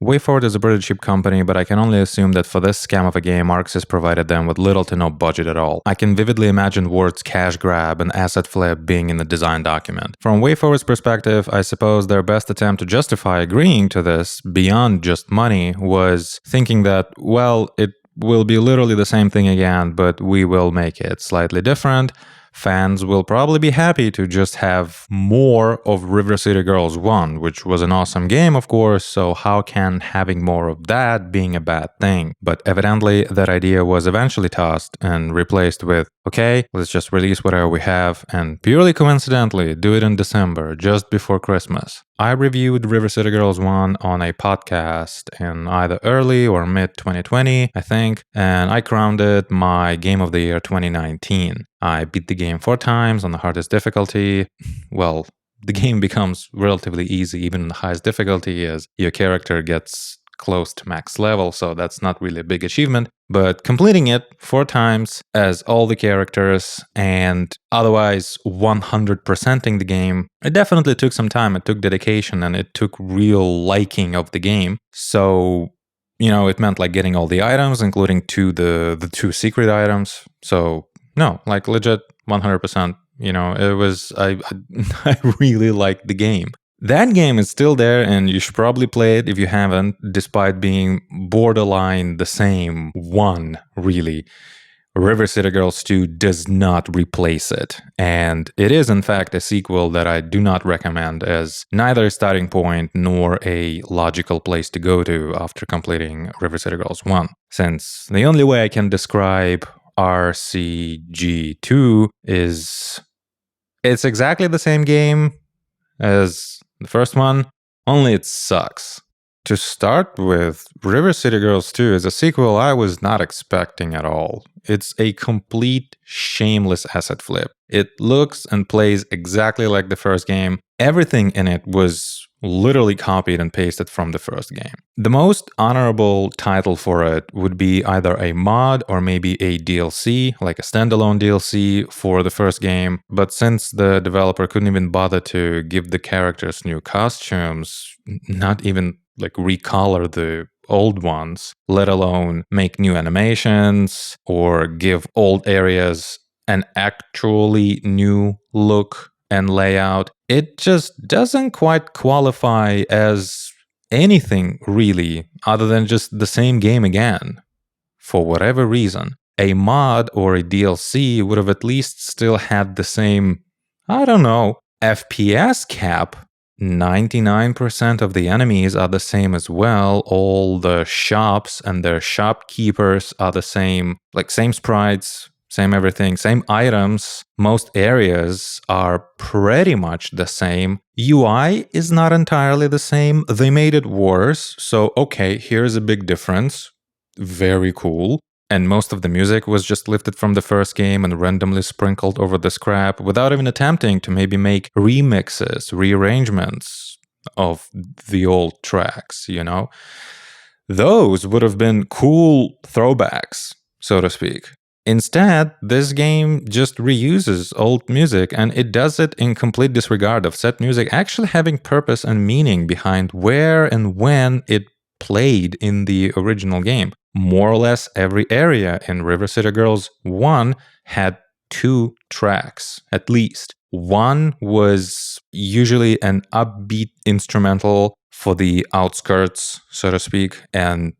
WayForward is a pretty cheap company, but I can only assume that for this scam of a game, Arxis provided them with little to no budget at all. I can vividly imagine words cash grab and asset flip being in the design document. From WayForward's perspective, I suppose their best attempt to justify agreeing to this, beyond just money, was thinking that, well, it will be literally the same thing again, but we will make it slightly different. Fans will probably be happy to just have more of River City Girls 1, which was an awesome game, of course, so how can having more of that being a bad thing? But evidently, that idea was eventually tossed and replaced with, okay, let's just release whatever we have, and purely coincidentally, do it in December, just before Christmas. I reviewed River City Girls 1 on a podcast in either early or mid 2020, I think, and I crowned it my Game of the Year 2019. I beat the game 4 times on the hardest difficulty. Well, the game becomes relatively easy even in the highest difficulty as your character gets close to max level, so that's not really a big achievement. But completing it 4 times as all the characters and otherwise 100%ing the game, it definitely took some time. It took dedication and it took real liking of the game. So, it meant like getting all the items, including the 2 secret items. So, no, like legit 100%. It was, I really liked the game. That game is still there and you should probably play it if you haven't, despite being borderline the same one, really. River City Girls 2 does not replace it, and it is in fact a sequel that I do not recommend as neither a starting point nor a logical place to go to after completing River City Girls 1, since the only way I can describe RCG2 is it's exactly the same game as the first one, only it sucks. To start with, River City Girls 2 is a sequel I was not expecting at all. It's a complete shameless asset flip. It looks and plays exactly like the first game. Everything in it was literally copied and pasted from the first game. The most honorable title for it would be either a mod or maybe a DLC, like a standalone DLC for the first game. But since the developer couldn't even bother to give the characters new costumes, not even like recolor the old ones, let alone make new animations or give old areas an actually new look and layout, it just doesn't quite qualify as anything really other than just the same game again. For whatever reason, a mod or a DLC would have at least still had the same, FPS cap. 99% of the enemies are the same as well. All the shops and their shopkeepers are the same, like same sprites, same everything, same items. Most areas are pretty much the same. UI is not entirely the same. They made it worse. So, okay, here's a big difference. Very cool. And most of the music was just lifted from the first game and randomly sprinkled over the scrap without even attempting to maybe make remixes, rearrangements of the old tracks, Those would have been cool throwbacks, so to speak. Instead, this game just reuses old music, and it does it in complete disregard of said music actually having purpose and meaning behind where and when it played in the original game. More or less every area in River City Girls 1 had 2 tracks, at least. One was usually an upbeat instrumental for the outskirts, so to speak, and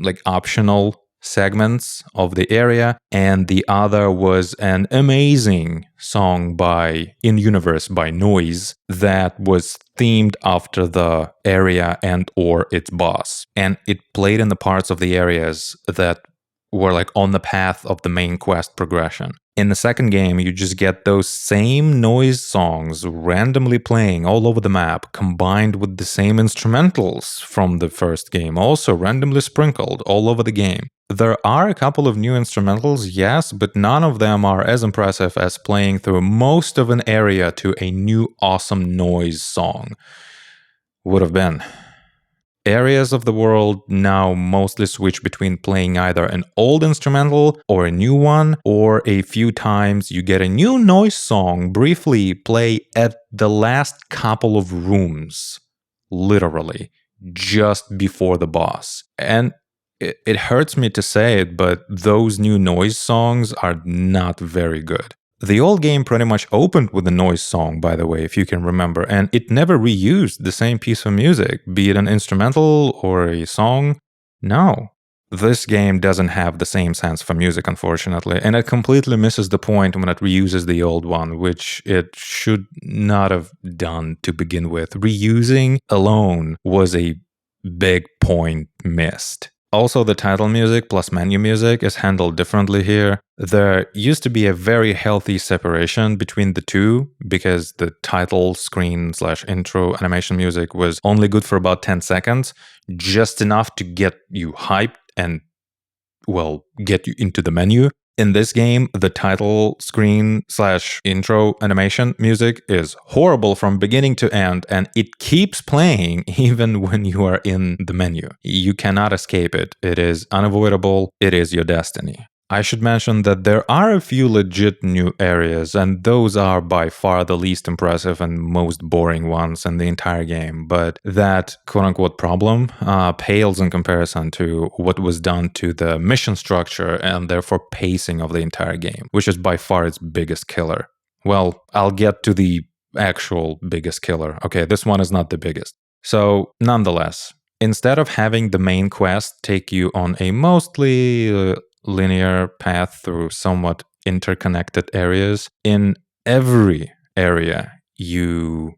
like optional segments of the area, and the other was an amazing song by In Universe by Noise that was themed after the area and or its boss, and it played in the parts of the areas that were like on the path of the main quest progression. In the second game, you just get those same noise songs randomly playing all over the map, combined with the same instrumentals from the first game, also randomly sprinkled all over the game. There are a couple of new instrumentals, yes, but none of them are as impressive as playing through most of an area to a new awesome noise song would have been. Areas of the world now mostly switch between playing either an old instrumental or a new one, or a few times you get a new noise song briefly play at the last couple of rooms. Literally. just before the boss. And it hurts me to say it, but those new noise songs are not very good. The old game pretty much opened with a noise song, by the way, if you can remember, and it never reused the same piece of music, be it an instrumental or a song. No. This game doesn't have the same sense for music, unfortunately, and it completely misses the point when it reuses the old one, which it should not have done to begin with. Reusing alone was a big point missed. Also, the title music plus menu music is handled differently here. There used to be a very healthy separation between the two because the title screen / intro animation music was only good for about 10 seconds, just enough to get you hyped and, well, get you into the menu. In this game, the title screen / intro animation music is horrible from beginning to end, and it keeps playing even when you are in the menu. You cannot escape it. It is unavoidable. It is your destiny. I should mention that there are a few legit new areas, and those are by far the least impressive and most boring ones in the entire game. But that quote-unquote problem pales in comparison to what was done to the mission structure and therefore pacing of the entire game, which is by far its biggest killer. Well, I'll get to the actual biggest killer. Okay, this one is not the biggest. So, nonetheless, instead of having the main quest take you on a mostly linear path through somewhat interconnected areas, in every area you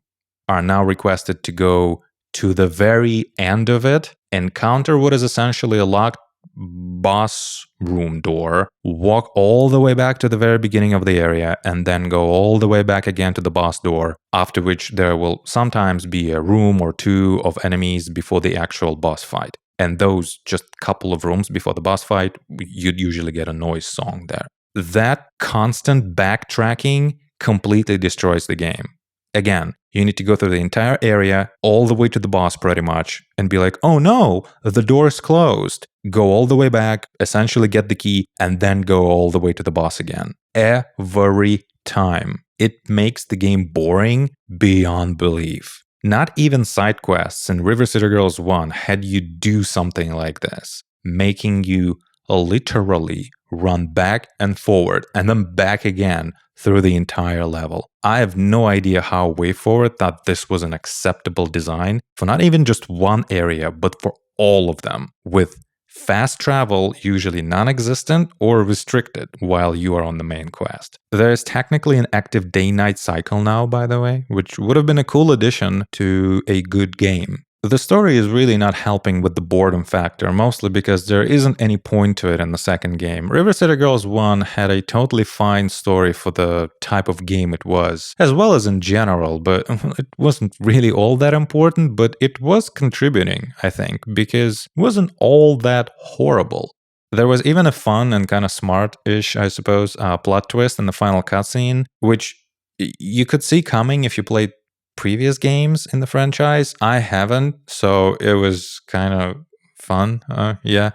are now requested to go to the very end of it, encounter what is essentially a locked boss room door, walk all the way back to the very beginning of the area, and then go all the way back again to the boss door, after which there will sometimes be a room or two of enemies before the actual boss fight. And those just couple of rooms before the boss fight, you'd usually get a noise song there. That constant backtracking completely destroys the game. Again, you need to go through the entire area, all the way to the boss pretty much, and be like, oh no, the door is closed. Go all the way back, essentially get the key, and then go all the way to the boss again. Every time. It makes the game boring beyond belief. Not even side quests in River City Girls 1 had you do something like this, making you literally run back and forward and then back again through the entire level. I have no idea how WayForward thought this was an acceptable design for not even just one area, but for all of them, with fast travel usually non-existent or restricted while you are on the main quest. There is technically an active day-night cycle now, by the way, which would have been a cool addition to a good game. The story is really not helping with the boredom factor, mostly because there isn't any point to it in the second game. River City Girls 1 had a totally fine story for the type of game it was, as well as in general, but it wasn't really all that important, but it was contributing, I think, because it wasn't all that horrible. There was even a fun and kind of smart-ish, I suppose, plot twist in the final cutscene, which you could see coming if you played previous games in the franchise. I haven't, so it was kind of fun. Yeah.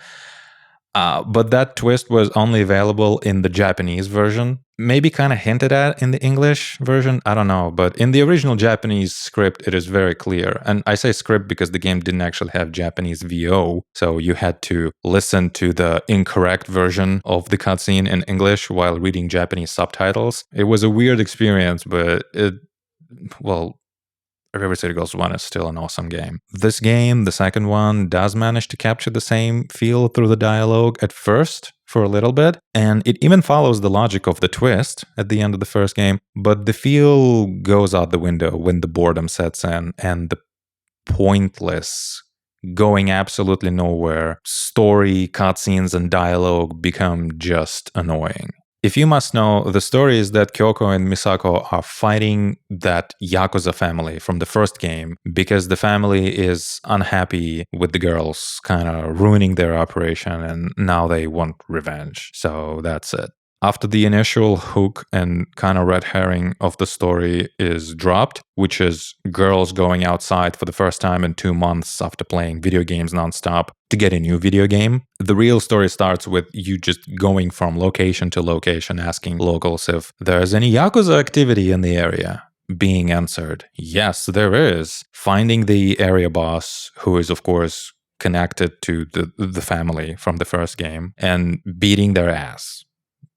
But that twist was only available in the Japanese version. Maybe kind of hinted at in the English version. I don't know. But in the original Japanese script, it is very clear. And I say script because the game didn't actually have Japanese VO. So you had to listen to the incorrect version of the cutscene in English while reading Japanese subtitles. It was a weird experience, but River City Girls 1 is still an awesome game. This game, the second one, does manage to capture the same feel through the dialogue at first for a little bit, and it even follows the logic of the twist at the end of the first game, but the feel goes out the window when the boredom sets in and the pointless, going absolutely nowhere story, cutscenes, and dialogue become just annoying. If you must know, the story is that Kyoko and Misako are fighting that Yakuza family from the first game because the family is unhappy with the girls kind of ruining their operation and now they want revenge. So that's it. After the initial hook and kind of red herring of the story is dropped, which is girls going outside for the first time in 2 months after playing video games nonstop to get a new video game, the real story starts with you just going from location to location asking locals if there's any Yakuza activity in the area. being answered. Yes, there is. Finding the area boss, who is, of course, connected to the family from the first game, and beating their ass.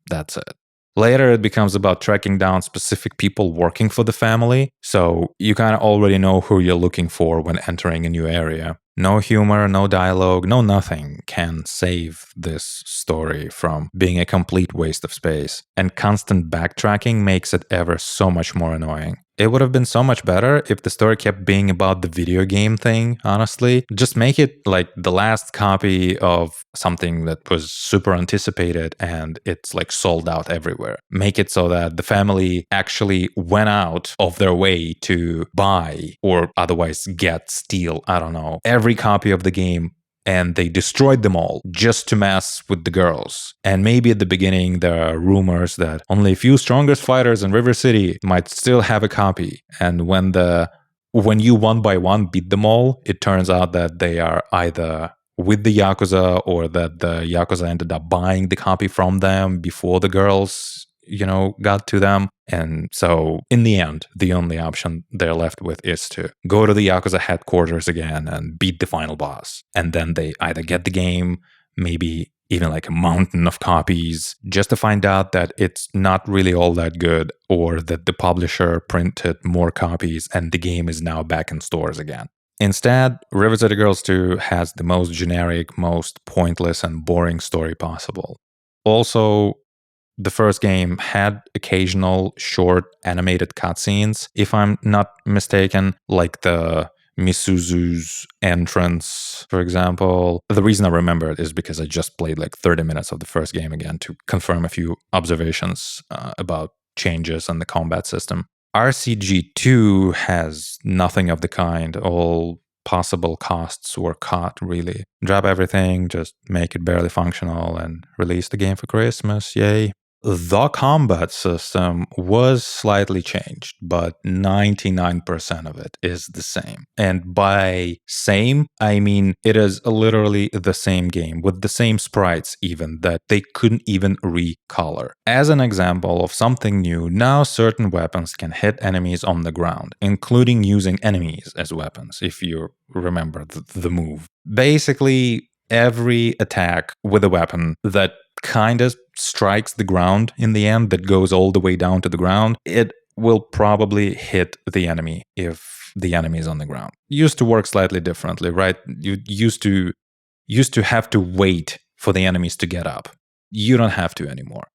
That's it. Later, it becomes about tracking down specific people working for the family, so you kind of already know who you're looking for when entering a new area. No humor, no dialogue, no nothing can save this story from being a complete waste of space, and constant backtracking makes it ever so much more annoying. It would have been so much better if the story kept being about the video game thing, honestly. Just make it like the last copy of something that was super anticipated and it's like sold out everywhere. Make it so that the family actually went out of their way to buy or otherwise steal, I don't know, every copy of the game, and they destroyed them all just to mess with the girls. And maybe at the beginning there are rumors that only a few strongest fighters in River City might still have a copy. And when you one by one beat them all, it turns out that they are either with the Yakuza or that the Yakuza ended up buying the copy from them before the girls got to them. And so in the end, the only option they're left with is to go to the Yakuza headquarters again and beat the final boss. And then they either get the game, maybe even like a mountain of copies, just to find out that it's not really all that good, or that the publisher printed more copies and the game is now back in stores again. Instead, River City Girls 2 has the most generic, most pointless and boring story possible. Also, the first game had occasional short animated cutscenes, if I'm not mistaken, like the Misuzu's entrance, for example. The reason I remember it is because I just played like 30 minutes of the first game again to confirm a few observations about changes in the combat system. RCG2 has nothing of the kind. All possible costs were cut, really. Drop everything, just make it barely functional, and release the game for Christmas. Yay. The combat system was slightly changed, but 99% of it is the same. And by same, I mean it is literally the same game with the same sprites, even that they couldn't even recolor. As an example of something new, now certain weapons can hit enemies on the ground, including using enemies as weapons, if you remember the move. Basically, every attack with a weapon that kind of strikes the ground in the end, that goes all the way down to the ground, it will probably hit the enemy if the enemy is on the ground. Used to work slightly differently, right? You used to have to wait for the enemies to get up. You don't have to anymore.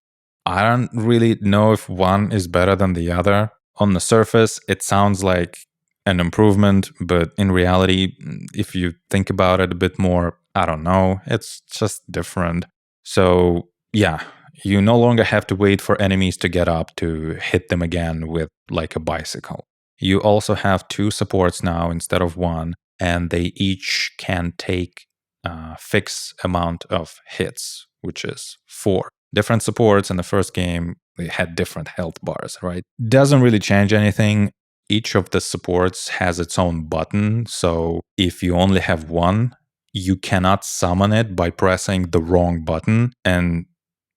I don't really know if one is better than the other. On the surface, it sounds like an improvement, but in reality, if you think about it a bit more, I don't know, it's just different. So, yeah, you no longer have to wait for enemies to get up to hit them again with like a bicycle. You also have 2 supports now instead of 1, and they each can take a fixed amount of hits, which is 4. Different supports in the first game, they had different health bars, right? Doesn't really change anything. Each of the supports has its own button, so if you only have one, you cannot summon it by pressing the wrong button. And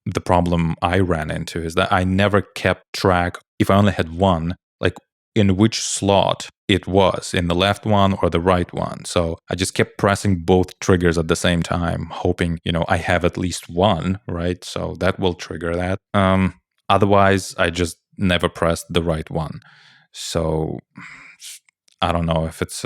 the problem I ran into is that I never kept track, if I only had one, like in which slot it was, in the left one or the right one. So I just kept pressing both triggers at the same time, hoping, I have at least one, right? So that will trigger that. Otherwise, I just never pressed the right one. So I don't know if it's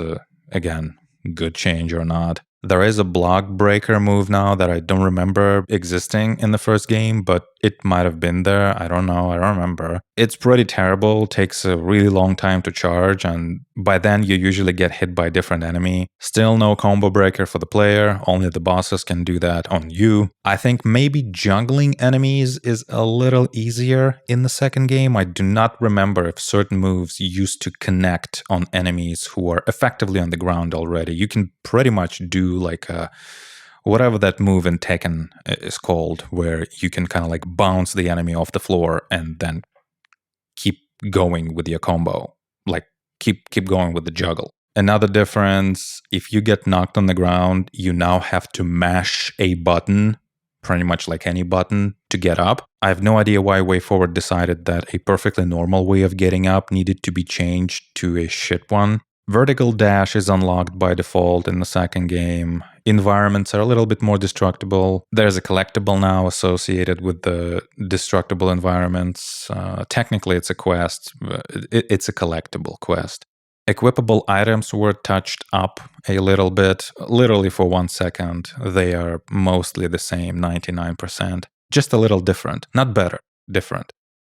again, good change or not. There is a block breaker move now that I don't remember existing in the first game, but it might have been there. I don't know. I don't remember. It's pretty terrible. Takes a really long time to charge, and by then you usually get hit by a different enemy. Still no combo breaker for the player. Only the bosses can do that on you. I think maybe juggling enemies is a little easier in the second game. I do not remember if certain moves used to connect on enemies who are effectively on the ground already. You can pretty much do like a whatever that move in Tekken is called, where you can kind of like bounce the enemy off the floor and then keep going with your combo, like keep going with the juggle. Another difference, if you get knocked on the ground, you now have to mash a button pretty much like any button to get up. I have no idea why WayForward decided that a perfectly normal way of getting up needed to be changed to a shit one. Vertical dash is unlocked by default in the second game. Environments are a little bit more destructible. There's a collectible now associated with the destructible environments. Technically, it's a quest. It's a collectible quest. Equipable items were touched up a little bit, literally for 1 second. They are mostly the same, 99%. Just a little different. Not better, different.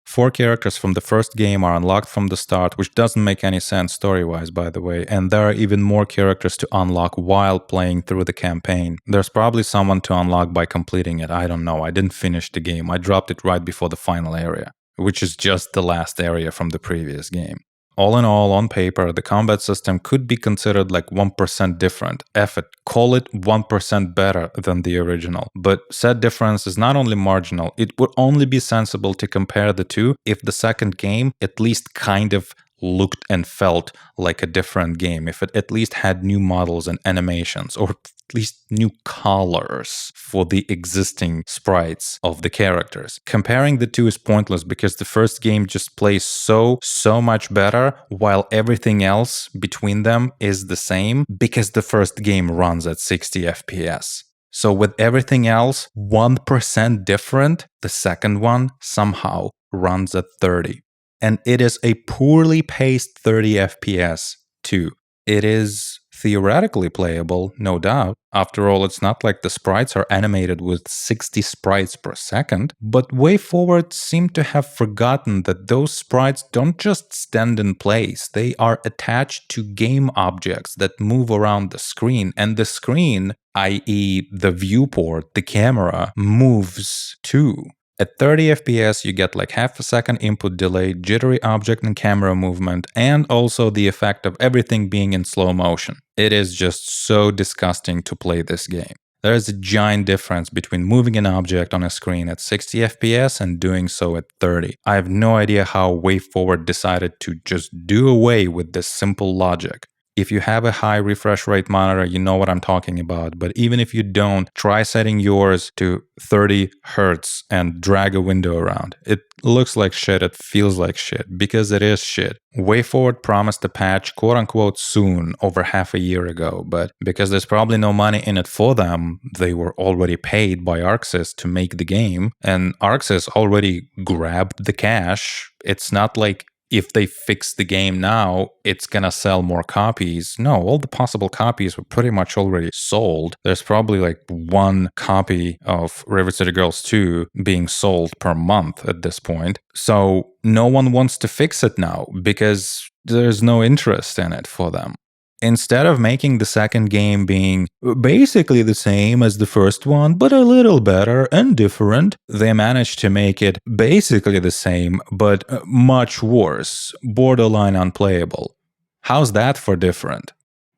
4 characters from the first game are unlocked from the start, which doesn't make any sense story-wise, by the way, and there are even more characters to unlock while playing through the campaign. There's probably someone to unlock by completing it, I don't know, I didn't finish the game, I dropped it right before the final area, which is just the last area from the previous game. All in all, on paper, the combat system could be considered like 1% different. F it, call it 1% better than the original. But said difference is not only marginal, it would only be sensible to compare the two if the second game at least kind of looked and felt like a different game, if it at least had new models and animations, or at least new colors for the existing sprites of the characters. Comparing the two is pointless because the first game just plays so much better, while everything else between them is the same because the first game runs at 60 FPS. So with everything else 1% different, the second one somehow runs at 30. And it is a poorly paced 30 FPS too. It is theoretically playable, no doubt. After all, it's not like the sprites are animated with 60 sprites per second, but WayForward seem to have forgotten that those sprites don't just stand in place. They are attached to game objects that move around the screen, and the screen, i.e. the viewport, the camera, moves too. At 30 FPS, you get like half a second input delay, jittery object and camera movement, and also the effect of everything being in slow motion. It is just so disgusting to play this game. There is a giant difference between moving an object on a screen at 60 FPS and doing so at 30. I have no idea how WayForward decided to just do away with this simple logic. If you have a high refresh rate monitor, you know what I'm talking about. But even if you don't, try setting yours to 30 Hertz and drag a window around. It looks like shit, it feels like shit, because it is shit. WayForward promised a patch quote-unquote soon, over half a year ago, but because there's probably no money in it for them, they were already paid by ArcSys to make the game, and ArcSys already grabbed the cash. It's not like if they fix the game now, it's gonna sell more copies. No, all the possible copies were pretty much already sold. There's probably like 1 copy of River City Girls 2 being sold per month at this point. So no one wants to fix it now because there's no interest in it for them. Instead of making the second game being basically the same as the first one, but a little better and different, they managed to make it basically the same, but much worse, borderline unplayable. How's that for different?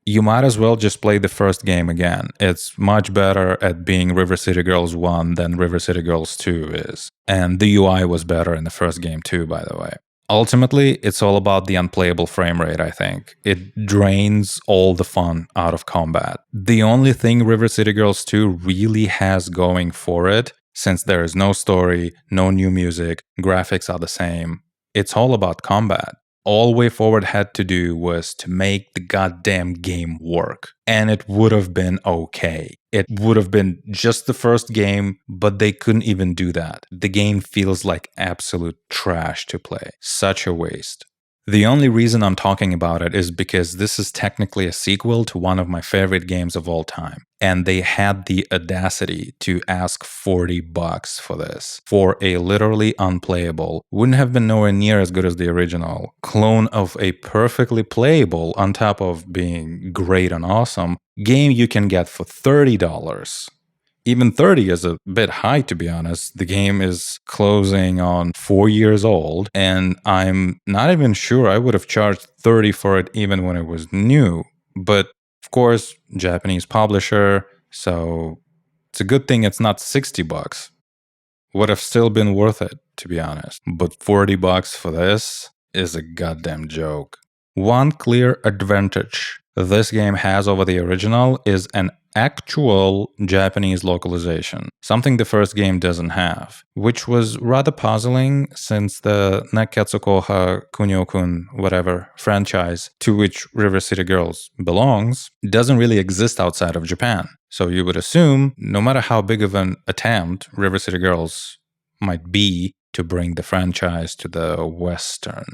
You might as well just play the first game again. It's much better at being River City Girls 1 than River City Girls 2 is. And the UI was better in the first game too, by the way. Ultimately, it's all about the unplayable frame rate, I think. It drains all the fun out of combat. The only thing River City Girls 2 really has going for it, since there is no story, no new music, graphics are the same, it's all about combat. All WayForward had to do was to make the goddamn game work. And it would have been okay. It would have been just the first game, but they couldn't even do that. The game feels like absolute trash to play. Such a waste. The only reason I'm talking about it is because this is technically a sequel to one of my favorite games of all time. And they had the audacity to ask $40 for this. For a literally unplayable, wouldn't have been nowhere near as good as the original, clone of a perfectly playable, on top of being great and awesome, game you can get for $30. Even 30 is a bit high, to be honest. The game is closing on 4 years old, and I'm not even sure I would have charged 30 for it even when it was new. But of course, Japanese publisher, so it's a good thing it's not $60. Would have still been worth it, to be honest. But $40 for this is a goddamn joke. One clear advantage this game has over the original is an actual Japanese localization, something the first game doesn't have, which was rather puzzling since the Nekketsu Koha Kunio-kun whatever franchise to which River City Girls belongs doesn't really exist outside of Japan. So you would assume, no matter how big of an attempt River City Girls might be to bring the franchise to the Western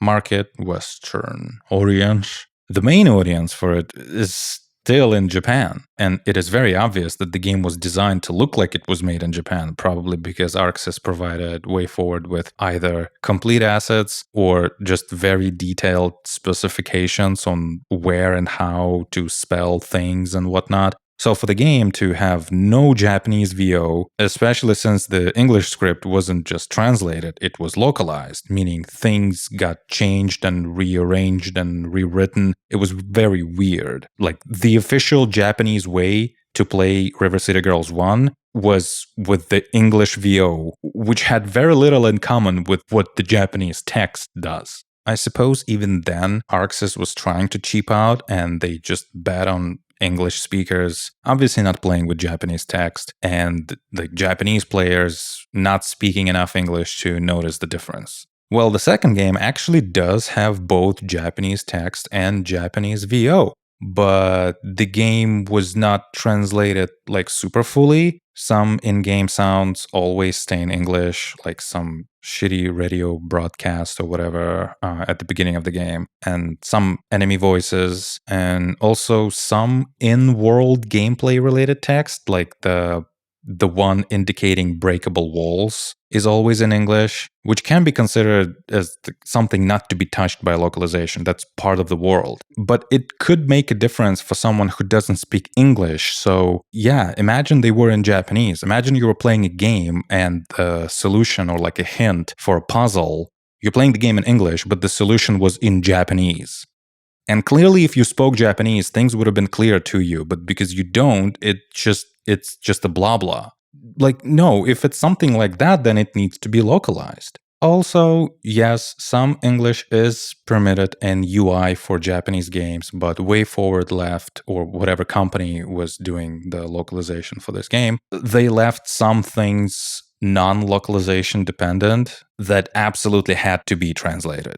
market, Western audience, the main audience for it is still in Japan. And it is very obvious that the game was designed to look like it was made in Japan, probably because ArcSys provided WayForward with either complete assets or just very detailed specifications on where and how to spell things and whatnot. So for the game to have no Japanese VO, especially since the English script wasn't just translated, it was localized, meaning things got changed and rearranged and rewritten. It was very weird. Like the official Japanese way to play River City Girls 1 was with the English VO, which had very little in common with what the Japanese text does. I suppose even then, ArcSys was trying to cheap out and they just bet on English speakers obviously not playing with Japanese text and the Japanese players not speaking enough English to notice the difference. Well, the second game actually does have both Japanese text and Japanese VO, but the game was not translated like super fully. Some in-game sounds always stay in English, like some shitty radio broadcast or whatever at the beginning of the game, and some enemy voices, and also some in-world gameplay-related text, like the one indicating breakable walls is always in English, which can be considered as something not to be touched by localization. That's part of the world. But it could make a difference for someone who doesn't speak English. So yeah, imagine they were in Japanese. Imagine you were playing a game and the solution or like a hint for a puzzle, you're playing the game in English, but the solution was in Japanese. And clearly, if you spoke Japanese, things would have been clear to you. But because you don't, it's just a blah blah. Like, no, if it's something like that, then it needs to be localized. Also, yes, some English is permitted in UI for Japanese games, but WayForward left, or whatever company was doing the localization for this game, they left some things non-localization dependent that absolutely had to be translated.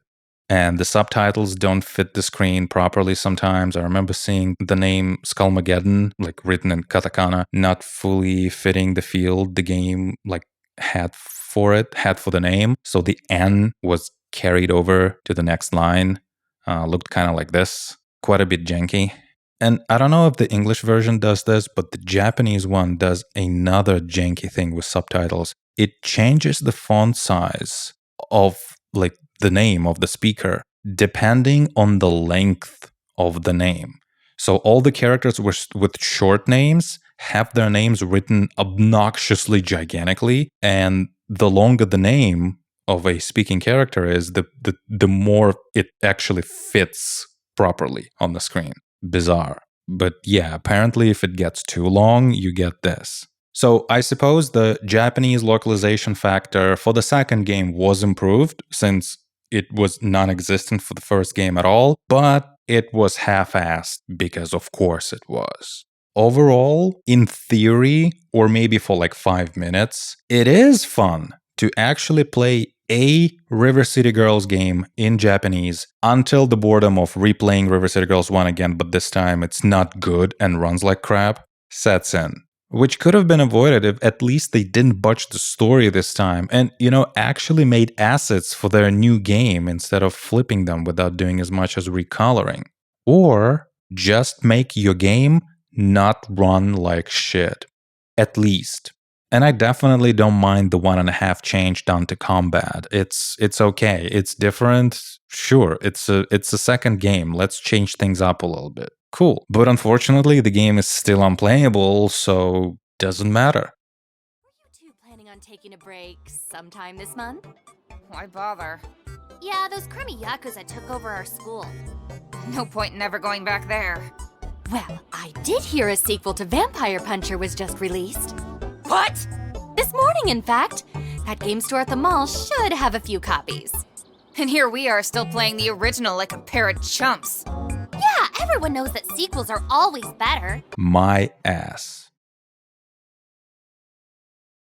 And the subtitles don't fit the screen properly sometimes. I remember seeing the name Skullmageddon, like written in katakana, not fully fitting the field the game like had for the name. So the N was carried over to the next line. Looked kind of like this. Quite a bit janky. And I don't know if the English version does this, but the Japanese one does another janky thing with subtitles. It changes the font size of like the name of the speaker depending on the length of the name. So all the characters with short names have their names written obnoxiously gigantically, and the longer the name of a speaking character is, the more it actually fits properly on the screen. Bizarre. But yeah, apparently if it gets too long, you get this. So I suppose the Japanese localization factor for the second game was improved since it was non-existent for the first game at all, but it was half-assed because of course it was. Overall, in theory, or maybe for like 5 minutes, it is fun to actually play a River City Girls game in Japanese until the boredom of replaying River City Girls 1 again, but this time it's not good and runs like crap, sets in. Which could have been avoided if at least they didn't botch the story this time and, actually made assets for their new game instead of flipping them without doing as much as recoloring. Or just make your game not run like shit. At least. And I definitely don't mind the 1.5 change done to combat. It's okay. It's different. Sure, it's a second game. Let's change things up a little bit. Cool. But unfortunately, the game is still unplayable, so doesn't matter. Were you two planning on taking a break sometime this month? Why bother? Yeah, those crummy yakuza took over our school. No point in ever going back there. Well, I did hear a sequel to Vampire Puncher was just released. What? This morning, in fact. That game store at the mall should have a few copies. And here we are still playing the original like a pair of chumps. Yeah, Everyone knows that sequels are always better. My ass.